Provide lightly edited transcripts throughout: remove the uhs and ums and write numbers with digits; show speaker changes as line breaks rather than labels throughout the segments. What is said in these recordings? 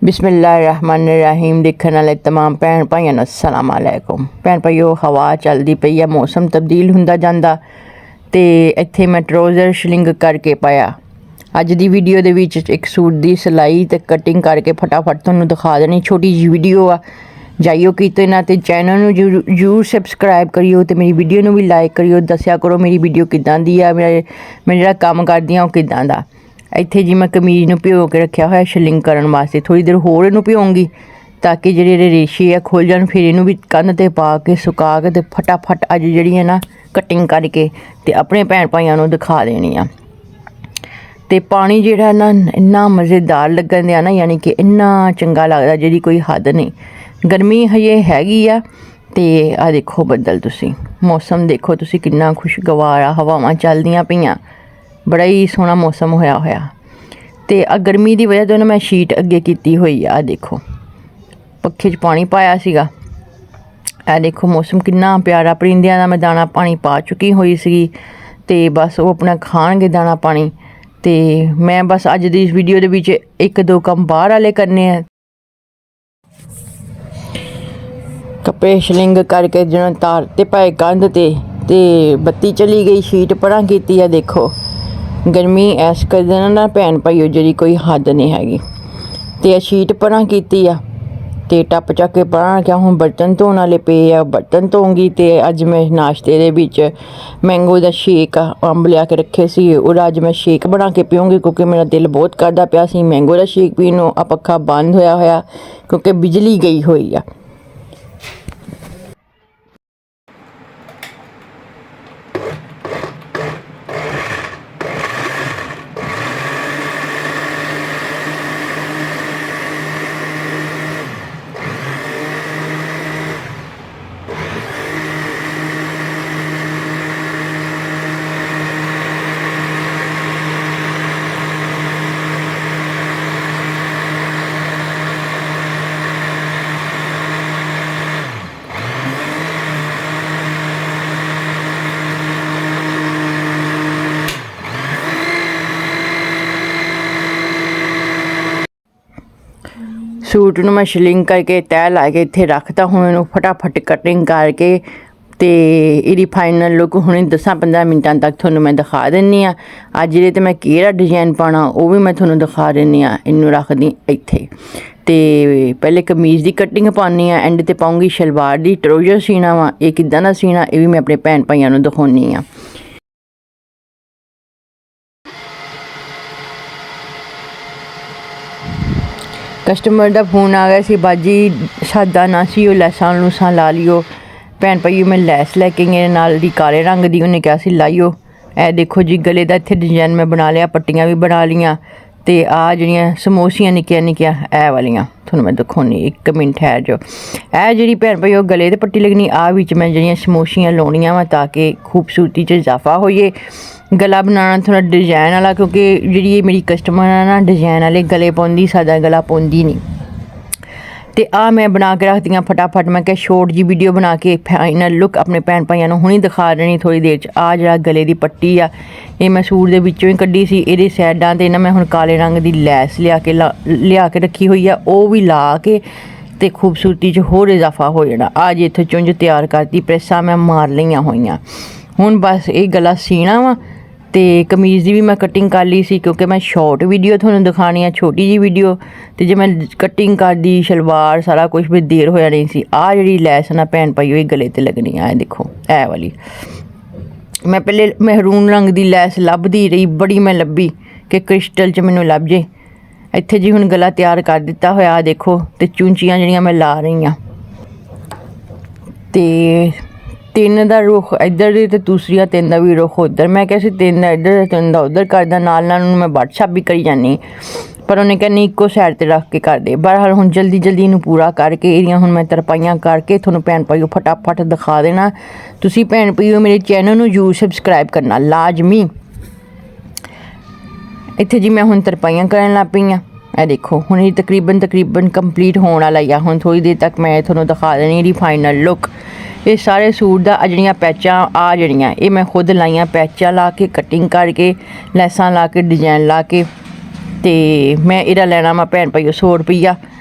बिस्मिल्लाहिर्रहमानिर्रहीम। देखने वाले तमाम भैन भाइयों नूं अस्सलाम वालेकुम। भैन भाइयों, हवा चलती पई है, मौसम तब्दील हुंदा जांदा ते इत्थे मैं ट्राउज़र श्लिंग करके पाया। अज दी वीडियो दे विच एक सूट दी सिलाई ते कटिंग करके फटाफट तुहानूं दिखा देनी। छोटी जी वीडियो आ, जाइयो कीते ना ते चैनल नूं जरूर सबसक्राइब करियो ते मेरी वीडियो नूं भी लाइक करियो। दस्सिया करो मेरी वीडियो किदां दी आ, मैं जिहड़ा कम्म करदी आं ओह किदां दा। इत्थे जी मैं कमीज़ नूं भिओ के रखिया होया शिलिंग करन वास्ते। थोड़ी देर होर इहनूं भिओंगी ताकि जेह्ड़े इहदे रेशे आ खुल जान। फिर इहनूं भी कंध ते पा के सुका के ते फटाफट अज जिहड़ी है ना कटिंग करके ते अपने भैन भाइयां नूं दिखा देनी आ। ते पानी जेह्ड़ा ना इन्ना मज़ेदार लगन दिया ना, यानी कि इन्ना चंगा लगदा जेह्दी कोई हद नहीं। गर्मी हजे हैगी आ ते आ देखो बदल, तुसी मौसम देखो तुसी किन्ना खुशगवार आ, हवावां चलदियां पईयां, बड़ा ही सोहना मौसम होया ते गर्मी की वजह तो मैं शीट अगे कीती हुई आ। देखो पक्खे च पानी पाया सीगा। आ देखो मौसम किन्ना प्यारा। परिंदियां दा मैं दाना पानी पा चुकी हुई सी ते बस वो अपना खाणगे दाना पानी। ते मैं बस अज दी इस वीडियो दे विच एक दो कम बाहर वाले करने हैं। कपड़े शलिंग करके जिन्हों तार ते पाए कंध ते बत्ती चली गई, शीट परा कीती है। देखो गर्मी ऐस कर देना ना भैन भाइयों जी कोई हद नहीं हैगी। ते शीट परा कीती आ ते टप चक के परा रखिया। हुण बर्तन धोने वाले पे आ, बर्तन धोंगी। ते अज मैं नाश्ते दे विच मैंगो दा शेक अंब लिया के रखे सी और अज मैं शेक बना के पीऊँगी क्योंकि मेरा दिल बहुत करदा पिया सी मैंगो दा शेक पीण नूं। आ पक्खा बंद होया क्योंकि बिजली गई हुई आ। सूट नूं मैं शिलिंग करके तैह ला के इत्थे रखता। हुण इहनूं फटाफट कटिंग करके ते इहदी फाइनल लुक हुणे 10-15 मिनटां तक तुहानूं मैं दिखा दिन्नी आ। अज जिहदे ते मैं केह्ड़ा डिजाइन पाना ओह भी मैं तुहानूं दिखा दिन्नी आ। इहनूं रखदी इत्थे ते पहले कमीज़ दी कटिंग पानी आ, एंड ते पाऊँगी शलवार दी। ट्राउज़र सीना वा, इह किदां दा सीना इह भी मैं अपने भैन भाइयां नूं दिखाउणी आ। कस्टमर का फोन आ गया सी, बाजी सादा ना सी, लैसां लूसां ला लियो। भैन भाइयों मैं लैस लैके गई नाल दी काले रंग दी, उन्हें कहा सी लाइयो। ए देखो जी गले का इत्थे डिजाइन मैं बना लिया, पट्टियां भी बना लियां ते आ जिहड़ियां समोसियां निक्कियां निक्कियां ए वालियां तुहानूं मैं दिखाउणी। एक मिनट ठहर जो। ए जिहड़ी भैन भाइयों गले ते पट्टी लगनी, आ विच मैं जिहड़ियां समोसियां लाउणियां वा ताकि खूबसूरती च इजाफा होइए। गला बनाना थोड़ा डिजाइन वाला क्योंकि जी मेरी कस्टमर है ना डिजाइन वाले गले पाउंदी, सादा गला पाउंदी नहीं। ते आ मैं बना के रख दियां फटाफट। मैं क्या शॉर्ट जी वीडियो बना के फाइनल लुक अपने भैन भाइयों नूं हुणी दिखा देनी थोड़ी देर च। आ जिहड़ा गले दी पट्टी आ ये मैं सूट दे विचों ही कड्ढी सी। इहदे साइडां ते ना मैं हुण काले रंग दी लैस लिया के रखी हुई आ, ओह भी ला के ते खूबसूरती च होर इजाफा हो जाना। आ जी इत्थे चुंझ तैयार करती, प्रेसां मैं मार लईआं होईआं। हुण बस ये गला सीना वा ते कमीज़ की भी मैं कटिंग कर ली सी क्योंकि मैं शॉर्ट वीडियो तुहानूं दिखानी है, छोटी जी वीडियो। तो जे मैं कटिंग करदी शलवार सारा कुछ भी देर हो जानी सी। आ जिहड़ी लैस ना भैन भाइयों गले ते लगनी है, देखो ए वाली। मैं पहले महरून रंग की लैस लभदी रही, बड़ी मैं लभी कि क्रिस्टल च मैनूं लभ जे। इत्थे जी हुण गला तैयार कर दिता होया, देखो ते चूंचियां जिहड़ियां मैं ला रही हाँ ते 3 का रुख इधर तो दूसरी 3 का भी रुख उधर। मैं कैसे 3 का इधर 3 का उधर करदा, नाल मैं व्हाट्सएप भी करी जानी, पर उन्हें कहनी इक्को साइड ते रख के कर दे। बहरहाल हुण जल्दी जल्दी इनू पूरा करके एरिया हुण मैं तरपाइयां करके तुहानूं भैन भाइयों फटाफट दिखा देना। तुसी भैन भाइयों मेरे चैनल नूं जरूर सबसक्राइब करना लाजमी। इत्थे जी मैं हुण तरपाइयां करन लग पई आं। ए देखो हुण ये तकरीबन कंप्लीट होने वाला ही आ। हुण थोड़ी देर तक मैं तुहानूं दिखा देनी इहदी फाइनल लुक। ये सारे सूट दा जिहड़ियां पैचां आ जिहड़ियां ये मैं खुद लाइयां, पैचां ला के कटिंग करके लैसां ला के डिजाइन ला के। ते मैं इहदा लैना वा भैन भाइयों 100 रुपया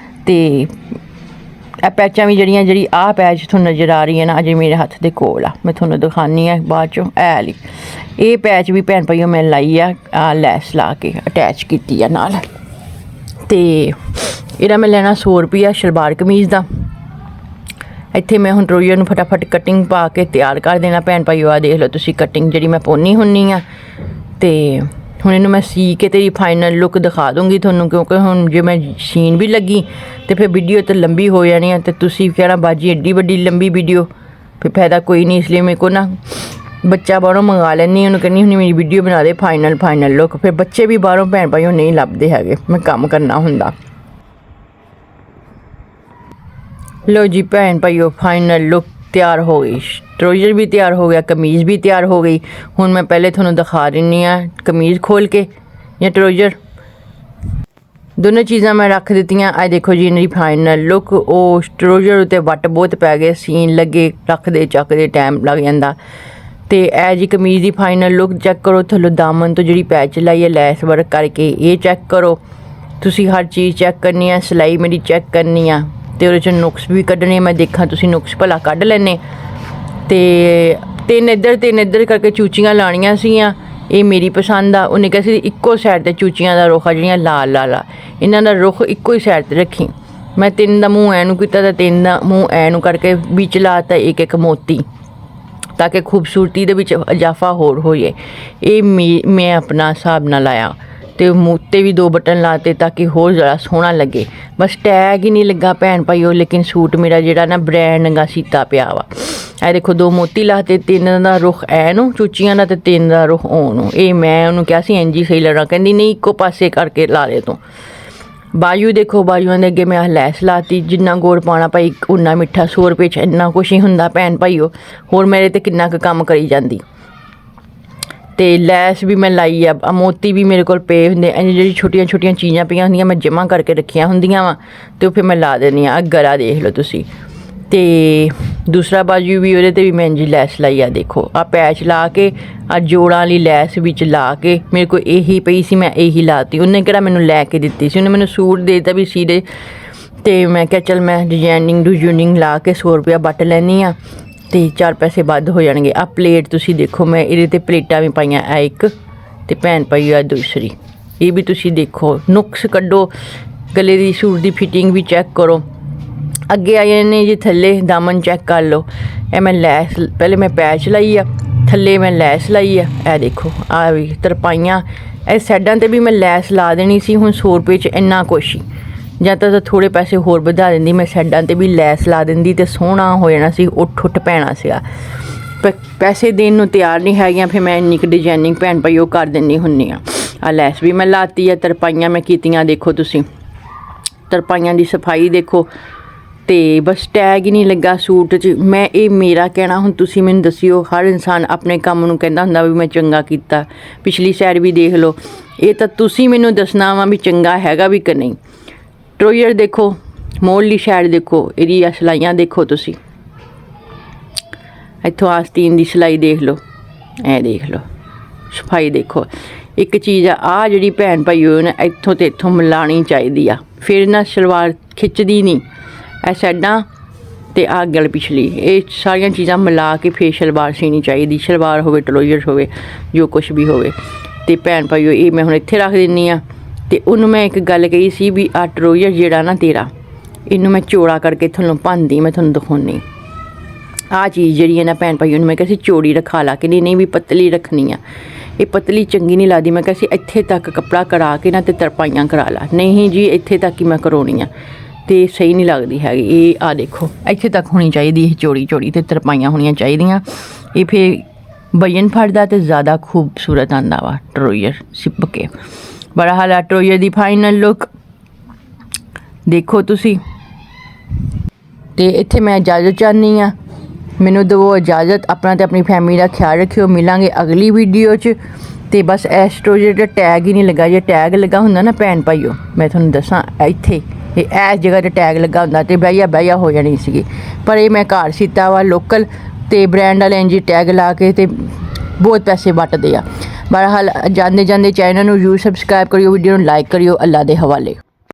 ਤੇ ਇਹ ਪੈਚਾਂ ਵੀ ਜਿਹੜੀ ਆਹ ਪੈਚ ਤੁਹਾਨੂੰ ਨਜ਼ਰ ਆ ਰਹੀ ਹੈ ਨਾ, ਅਜੇ ਮੇਰੇ ਹੱਥ ਦੇ ਕੋਲ ਆ, ਮੈਂ ਤੁਹਾਨੂੰ ਦਿਖਾਉਂਦੀ ਹਾਂ ਬਾਅਦ ਚੋਂ। ਇਹ ਲਈ ਇਹ ਪੈਚ ਵੀ ਭੈਣ ਭਾਈਓ ਮੈਂ ਲਾਈ ਆ ਲੈਸ ਲਾ ਕੇ ਅਟੈਚ ਕੀਤੀ ਆ ਨਾਲ। ਤੇ ਇਹਦਾ ਮੈਂ ਲੈਣਾ 100 ਰੁਪਈਆ ਸਲਵਾਰ ਕਮੀਜ਼ ਦਾ। ਇੱਥੇ ਮੈਂ ਹੁਣ ਟਰੋਜ਼ਰ ਨੂੰ ਫਟਾਫਟ ਕਟਿੰਗ ਪਾ ਕੇ ਤਿਆਰ ਕਰ ਦੇਣਾ ਭੈਣ ਭਾਈਓ। ਆ ਦੇਖ ਲਓ ਤੁਸੀਂ ਕਟਿੰਗ ਜਿਹੜੀ ਮੈਂ ਪਾਉਂਦੀ ਹੁੰਦੀ ਆ। ਤੇ ਹੁਣ ਇਹਨੂੰ ਮੈਂ ਸੀ ਕੇ ਤੇਰੀ ਫਾਈਨਲ ਲੁੱਕ ਦਿਖਾ ਦੂੰਗੀ ਤੁਹਾਨੂੰ, ਕਿਉਂਕਿ ਹੁਣ ਜੇ ਮੈਂ ਸੀਨ ਵੀ ਲੱਗੀ ਤੇ ਫਿਰ ਵੀਡੀਓ ਤਾਂ ਲੰਬੀ ਹੋ ਜਾਣੀ ਆ, ਤੇ ਤੁਸੀਂ ਕਹਿਣਾ ਬਾਜੀ ਐਡੀ ਵੱਡੀ ਲੰਬੀ ਵੀਡੀਓ, ਫਿਰ ਫਾਇਦਾ ਕੋਈ ਨਹੀਂ। ਇਸ ਲਈ ਮੇਰੇ ਕੋਲ ਨਾ ਬੱਚਾ ਬਾਹਰੋਂ ਮੰਗਾ ਲੈਂਦੀ, ਉਹਨੂੰ ਕਹਿੰਦੀ ਹੁੰਦੀ ਮੇਰੀ ਵੀਡੀਓ ਬਣਾ ਦੇ ਫਾਈਨਲ ਲੁੱਕ। ਫਿਰ ਬੱਚੇ ਵੀ ਬਾਹਰੋਂ ਭੈਣ ਭਾਈਓ ਨਹੀਂ ਲੱਭਦੇ ਹੈਗੇ, ਮੈਂ ਕੰਮ ਕਰਨਾ ਹੁੰਦਾ। ਲਓ ਜੀ ਭੈਣ ਭਾਈਓ, ਫਾਈਨਲ ਲੁੱਕ ਤਿਆਰ ਹੋ ਗਈ, ਟਰੋਜ਼ਰ ਵੀ ਤਿਆਰ ਹੋ ਗਿਆ, ਕਮੀਜ਼ ਵੀ ਤਿਆਰ ਹੋ ਗਈ। ਹੁਣ ਮੈਂ ਪਹਿਲੇ ਤੁਹਾਨੂੰ ਦਿਖਾ ਦਿੰਦੀ ਹਾਂ ਕਮੀਜ਼ ਖੋਲ੍ਹ ਕੇ ਜਾਂ ਟਰੋਜ਼ਰ, ਦੋਨੋਂ ਚੀਜ਼ਾਂ ਮੈਂ ਰੱਖ ਦਿੱਤੀਆਂ। ਆ ਦੇਖੋ ਜੀ ਇਹਨਾਂ ਦੀ ਫਾਈਨਲ ਲੁੱਕ। ਉਹ ਟਰੋਜ਼ਰ ਉੱਤੇ ਵੱਟ ਬਹੁਤ ਪੈ ਗਏ, ਸੀਨ ਲੱਗੇ, ਰੱਖਦੇ ਚੱਕਦੇ ਟਾਈਮ ਲੱਗ ਜਾਂਦਾ। ਤੇ ਇਹ ਜੀ ਕਮੀਜ਼ ਦੀ ਫਾਈਨਲ ਲੁੱਕ ਚੈੱਕ ਕਰੋ, ਥੱਲੋਂ ਦਾਮਨ ਤੋਂ ਜਿਹੜੀ ਪੈਚ ਲਾਈ ਹੈ ਲੈਸ ਵਰਕ ਕਰਕੇ, ਇਹ ਚੈੱਕ ਕਰੋ ਤੁਸੀਂ। ਹਰ ਚੀਜ਼ ਚੈੱਕ ਕਰਨੀ ਆ, ਸਿਲਾਈ ਮੇਰੀ ਚੈੱਕ ਕਰਨੀ ਆ, ਤੇ ਉਹਦੇ 'ਚ ਨੁਕਸ ਵੀ ਕੱਢਣੇ। ਮੈਂ ਦੇਖਾਂ ਤੁਸੀਂ ਨੁਕਸ ਭਲਾ ਕੱਢ ਲੈਣੇ। ਤੇ ਤਿੰਨ ਇੱਧਰ ਕਰਕੇ ਚੂਚੀਆਂ ਲਾਉਣੀਆਂ ਸੀਗੀਆਂ, ਇਹ ਮੇਰੀ ਪਸੰਦ ਆ। ਉਹਨੇ ਕਿਹਾ ਸੀ ਇੱਕੋ ਸਾਈਡ 'ਤੇ ਚੂਚੀਆਂ ਦਾ ਰੁੱਖ ਆ ਜਿਹੜੀਆਂ ਲਾਲ ਆ, ਇਹਨਾਂ ਦਾ ਰੁੱਖ ਇੱਕੋ ਹੀ ਸਾਈਡ 'ਤੇ ਰੱਖੀ। ਮੈਂ ਤਿੰਨ ਦਾ ਮੂੰਹ ਐ ਨੂੰ ਕੀਤਾ ਤੇ ਤਿੰਨ ਦਾ ਮੂੰਹ ਐ ਨੂੰ ਕਰਕੇ ਵਿੱਚ ਲਾਤਾ ਇੱਕ ਮੋਤੀ, ਤਾਂ ਕਿ ਖੂਬਸੂਰਤੀ ਦੇ ਵਿੱਚ ਇਜ਼ਾਫਾ ਹੋਰ ਹੋ ਜਾਏ। ਇਹ ਮੈਂ ਆਪਣਾ ਹਿਸਾਬ ਨਾਲ ਲਾਇਆ। ਤੇ ਮੂੰਹ 'ਤੇ ਵੀ 2 ਬਟਨ ਲਾਤੇ ਤਾਂ ਕਿ ਹੋਰ ਜ਼ਿਆਦਾ ਸੋਹਣਾ ਲੱਗੇ। ਬਸ ਟੈਗ ਹੀ ਨਹੀਂ ਲੱਗਾ ਭੈਣ ਭਾਈਓ, ਲੇਕਿਨ ਸੂਟ ਮੇਰਾ ਜਿਹੜਾ ਨਾ ਬ੍ਰੈਂਡ ਨੰਗਾ ਸੀਤਾ ਪਿਆ ਵਾ। ਇਹ ਦੇਖੋ 2 ਮੋਤੀ ਲਾਤੇ, 3 ਦਾ ਰੁੱਖ ਐ ਨੂੰ ਚੂਚੀਆਂ ਦਾ ਤੇ 3 ਦਾ ਰੁੱਖ ਉਹ ਨੂੰ। ਇਹ ਮੈਂ ਉਹਨੂੰ ਕਿਹਾ ਸੀ ਇੰਜੀ ਸਹੀ ਲੱਗਣਾ, ਕਹਿੰਦੀ ਨਹੀਂ ਇੱਕੋ ਪਾਸੇ ਕਰਕੇ ਲਾ ਦੇ ਤੂੰ। ਬਾਜੂ ਦੇਖੋ, ਬਾਜੂਆਂ ਦੇ ਅੱਗੇ ਮੈਂ ਲੈਸ ਲਾਤੀ। ਜਿੰਨਾ ਗੁੜ ਪਾਉਣਾ ਭਾਈ ਉਨਾ ਮਿੱਠਾ। 100 ਰੁਪਏ 'ਚ ਇੰਨਾ ਕੁਛ ਹੀ ਹੁੰਦਾ ਭੈਣ ਭਾਈਓ, ਹੋਰ ਮੇਰੇ 'ਤੇ ਕਿੰਨਾ ਕੁ ਕੰਮ ਕਰੀ ਜਾਂਦੀ। ਤੇ ਲੈਸ ਵੀ ਮੈਂ ਲਾਈ ਆ, ਮੋਤੀ ਵੀ ਮੇਰੇ ਕੋਲ ਪਏ ਹੁੰਦੇ। ਜਿਹੜੀ ਛੋਟੀਆਂ ਚੀਜ਼ਾਂ ਪਈਆਂ ਹੁੰਦੀਆਂ ਮੈਂ ਜਮ੍ਹਾਂ ਕਰਕੇ ਰੱਖੀਆਂ ਹੁੰਦੀਆਂ ਵਾ, ਤੇ ਉਹ ਫਿਰ ਮੈਂ ਲਾ ਦਿੰਦੀ ਹਾਂ। ਗਲਾ ਦੇਖ ਲਓ ਤੁਸੀਂ। ਤੇ ਦੂਸਰਾ ਬਾਜੂ ਵੀ ਉਹਦੇ 'ਤੇ ਵੀ ਮੈਂ ਇੰਝ ਲੈਸ ਲਾਈ ਆ। ਦੇਖੋ ਆ ਪੈਚ ਲਾ ਕੇ ਆ ਜੋੜਾਂ ਵਾਲੀ ਲੈਸ ਵਿੱਚ ਲਾ ਕੇ, ਮੇਰੇ ਕੋਲ ਇਹੀ ਪਈ ਸੀ, ਮੈਂ ਇਹੀ ਲਾਤੀ। ਉਹਨੇ ਕਿਹੜਾ ਮੈਨੂੰ ਲੈ ਕੇ ਦਿੱਤੀ ਸੀ, ਉਹਨੇ ਮੈਨੂੰ ਸੂਟ ਦੇ ਦਿੱਤਾ ਵੀ ਸੀ ਦੇ। ਤੇ ਮੈਂ ਕਿਹਾ ਚੱਲ ਮੈਂ ਡਿਜ਼ਾਈਨਿੰਗ ਲਾ ਕੇ 100 ਰੁਪਇਆ ਵੱਟ ਲੈਂਦੀ ਹਾਂ, ਤੇ 4 ਪੈਸੇ ਵੱਧ ਹੋ ਜਾਣਗੇ। ਆ ਪਲੇਟ ਤੁਸੀਂ ਦੇਖੋ, ਮੈਂ ਇਹਦੇ 'ਤੇ ਪਲੇਟਾਂ ਵੀ ਪਾਈਆਂ, ਆ ਇੱਕ ਤੇ ਭੈਣ ਭਾਈ ਆ ਦੂਸਰੀ। ਇਹ ਵੀ ਤੁਸੀਂ ਦੇਖੋ, ਨੁਕਸ ਕੱਢੋ, ਗਲੇ ਦੀ ਸੂਟ ਦੀ ਫਿਟਿੰਗ ਵੀ ਚੈੱਕ ਕਰੋ। ਅੱਗੇ ਆਏ ਨੇ ਜੀ ਥੱਲੇ ਦਾਮਨ ਚੈੱਕ ਕਰ ਲਓ। ਇਹ ਮੈਂ ਲੈਸ ਪਹਿਲੇ ਮੈਂ ਪੈਚ ਲਾਈ ਆ, ਥੱਲੇ ਮੈਂ ਲੈਸ ਲਾਈ ਆ। ਇਹ ਦੇਖੋ ਆ ਵੀ ਤਰਪਾਈਆਂ। ਇਹ ਸਾਈਡਾਂ 'ਤੇ ਵੀ ਮੈਂ ਲੈਸ ਲਾ ਦੇਣੀ ਸੀ। ਹੁਣ 100 ਰੁਪਏ 'ਚ ਇੰਨਾ ਕੁਛ ਹੀ, ਜਾਂ ਤਾਂ ਥੋੜ੍ਹੇ ਪੈਸੇ ਹੋਰ ਵਧਾ ਦਿੰਦੀ, ਮੈਂ ਸਾਈਡਾਂ 'ਤੇ ਵੀ ਲੈਸ ਲਾ ਦਿੰਦੀ ਤੇ ਸੋਹਣਾ ਹੋ ਜਾਣਾ ਸੀ, ਉੱਠ ਪੈਣਾ ਸੀਗਾ। ਪੈਸੇ ਦੇਣ ਨੂੰ ਤਿਆਰ ਨਹੀਂ ਹੈਗੀਆਂ, ਫਿਰ ਮੈਂ ਇੰਨੀ ਕੁ ਡਿਜ਼ਾਈਨਿੰਗ ਭੈਣ ਭਾਈ ਉਹ ਕਰ ਦਿੰਦੀ ਹੁੰਦੀ ਆ। ਆ ਲੈਸ ਵੀ ਮੈਂ ਲਾਤੀ ਆ, ਤਰਪਾਈਆਂ ਮੈਂ ਕੀਤੀਆਂ। ਦੇਖੋ ਤੁਸੀਂ ਤਰਪਾਈਆਂ ਦੀ ਸਫਾਈ ਦੇਖੋ। ਤੇ ਬਸ ਟੈਗ ਹੀ ਨਹੀਂ ਲੱਗਾ ਸੂਟ 'ਚ। ਮੈਂ ਇਹ ਮੇਰਾ ਕਹਿਣਾ, ਹੁਣ ਤੁਸੀਂ ਮੈਨੂੰ ਦੱਸਿਓ। ਹਰ ਇਨਸਾਨ ਆਪਣੇ ਕੰਮ ਨੂੰ ਕਹਿੰਦਾ ਹੁੰਦਾ ਵੀ ਮੈਂ ਚੰਗਾ ਕੀਤਾ। ਪਿਛਲੀ ਸਾਈਡ ਵੀ ਦੇਖ ਲਓ, ਇਹ ਤਾਂ ਤੁਸੀਂ ਮੈਨੂੰ ਦੱਸਣਾ ਵਾ ਵੀ ਚੰਗਾ ਹੈਗਾ ਵੀ ਕਿ ਨਹੀਂ। ਟਰੋਜ਼ਰ ਦੇਖੋ, ਮੋਢਲੀ ਸਾਈਡ ਦੇਖੋ, ਇਹਦੀ ਸਿਲਾਈਆਂ ਦੇਖੋ ਤੁਸੀਂ। ਇੱਥੋਂ ਆਸਤੀਨ ਦੀ ਸਿਲਾਈ ਦੇਖ ਲਓ, ਇਹ ਦੇਖ ਲਓ ਸਫਾਈ ਦੇਖੋ। ਇੱਕ ਚੀਜ਼ ਆ ਜਿਹੜੀ ਭੈਣ ਭਾਈਓ ਨੇ ਇੱਥੋਂ ਤੇ ਇੱਥੋਂ ਮਿਲਾਉਣੀ ਚਾਹੀਦੀ ਆ, ਫਿਰ ਨਾ ਸਲਵਾਰ ਖਿੱਚਦੀ ਨਹੀਂ। ਇਹ ਸਾਈਡਾਂ ਤੇ ਆ ਗਲ ਪਿਛਲੀ, ਇਹ ਸਾਰੀਆਂ ਚੀਜ਼ਾਂ ਮਿਲਾ ਕੇ ਫਿਰ ਸਲਵਾਰ ਸੀਣੀ ਚਾਹੀਦੀ। ਸਲਵਾਰ ਹੋਵੇ, ਟਰੋਜ਼ਰ ਹੋਵੇ, ਜੋ ਕੁਛ ਵੀ ਹੋਵੇ। ਤੇ ਭੈਣ ਭਾਈਓ ਇਹ ਮੈਂ ਹੁਣ ਇੱਥੇ ਰੱਖ ਦਿੰਦੀ ਹਾਂ। ਤੇ ਉਹਨੂੰ ਮੈਂ ਇੱਕ ਗੱਲ ਕਹੀ ਸੀ ਵੀ ਆ ਟਰੋਜ਼ਰ ਜਿਹੜਾ ਨਾ ਤੇਰਾ, ਇਹਨੂੰ ਮੈਂ ਚੌੜਾ ਕਰਕੇ ਤੁਹਾਨੂੰ ਭੰਨਦੀ, ਮੈਂ ਤੁਹਾਨੂੰ ਦਿਖਾਉਂਦੀ। ਆਹ ਚੀਜ਼ ਜਿਹੜੀ ਹੈ ਨਾ ਭੈਣ ਭਾਈਓ ਨੂੰ ਮੈਂ ਕਿਹਾ ਸੀ ਚੌੜੀ ਰਖਾ ਲਾ ਕੇ, ਨਹੀਂ ਵੀ ਪਤਲੀ ਰੱਖਣੀ ਆ। ਇਹ ਪਤਲੀ ਚੰਗੀ ਨਹੀਂ ਲੱਗਦੀ। ਮੈਂ ਕਿਹਾ ਸੀ ਇੱਥੇ ਤੱਕ ਕੱਪੜਾ ਕਰਾ ਕੇ ਨਾ ਤੇ ਤਰਪਾਈਆਂ ਕਰਾ ਲਾ। ਨਹੀਂ ਜੀ ਇੱਥੇ ਤੱਕ ਹੀ ਮੈਂ ਕਰਾਉਣੀ ਆ, ਤੇ ਸਹੀ ਨਹੀਂ ਲੱਗਦੀ ਹੈਗੀ। ਇਹ ਆ ਦੇਖੋ ਇੱਥੇ ਤੱਕ ਹੋਣੀ ਚਾਹੀਦੀ, ਇਹ ਚੌੜੀ ਤੇ ਤਰਪਾਈਆਂ ਹੋਣੀਆਂ ਚਾਹੀਦੀਆਂ। ਇਹ ਫਿਰ ਵਜਨ ਫੜਦਾ ਤੇ ਜ਼ਿਆਦਾ ਖੂਬਸੂਰਤ ਆਉਂਦਾ ਵਾ ਟਰੋਜ਼ਰ ਸਿਪ ਕੇ। ਬੜਾ ਹਾਲਾ ਟਰੋਜ਼ਰ ਦੀ ਫਾਈਨਲ ਲੁੱਕ ਦੇਖੋ ਤੁਸੀਂ। ਤੇ ਇੱਥੇ ਮੈਂ ਇਜਾਜ਼ਤ ਚਾਹੁੰਦੀ ਹਾਂ, ਮੈਨੂੰ ਦਿਓ ਇਜਾਜ਼ਤ। ਆਪਣਾ ਤੇ ਆਪਣੀ ਫੈਮਿਲੀ ਦਾ ਖਿਆਲ ਰੱਖਿਓ। ਮਿਲਾਂਗੇ ਅਗਲੀ ਵੀਡੀਓ 'ਚ। ਤੇ ਬਸ ਇਸ ਟਰੋਜ਼ਰ ਦਾ ਟੈਗ ਹੀ ਨਹੀਂ ਲੱਗਾ। ਜੇ ਟੈਗ ਲੱਗਾ ਹੁੰਦਾ ਨਾ ਭੈਣ ਭਾਈਓ, ਮੈਂ ਤੁਹਾਨੂੰ ਦੱਸਾਂ ਇੱਥੇ ਇਸ ਜਗ੍ਹਾ 'ਤੇ ਟੈਗ ਲੱਗਾ ਹੁੰਦਾ ਤੇ ਬਹਿਆ ਹੋ ਜਾਣੀ ਸੀਗੀ। ਪਰ ਇਹ ਮੈਂ ਘਰ ਸੀਤਾ ਵਾ ਲੋਕਲ, ਤੇ ਬ੍ਰਾਂਡ ਵਾਲੇ ਇੰਜੀ ਟੈਗ ਲਾ ਕੇ ਤੇ ਬਹੁਤ ਪੈਸੇ ਵੱਟਦੇ ਆ। ਬਹਰਹਾਲ ਜਾਂਦੇ ਚੈਨਲ ਨੂੰ ਜ਼ਰੂਰ ਸਬਸਕ੍ਰਾਈਬ ਕਰਿਓ, ਵੀਡੀਓ ਨੂੰ ਲਾਈਕ ਕਰਿਓ। ਅੱਲਾ ਦੇ ਹਵਾਲੇ।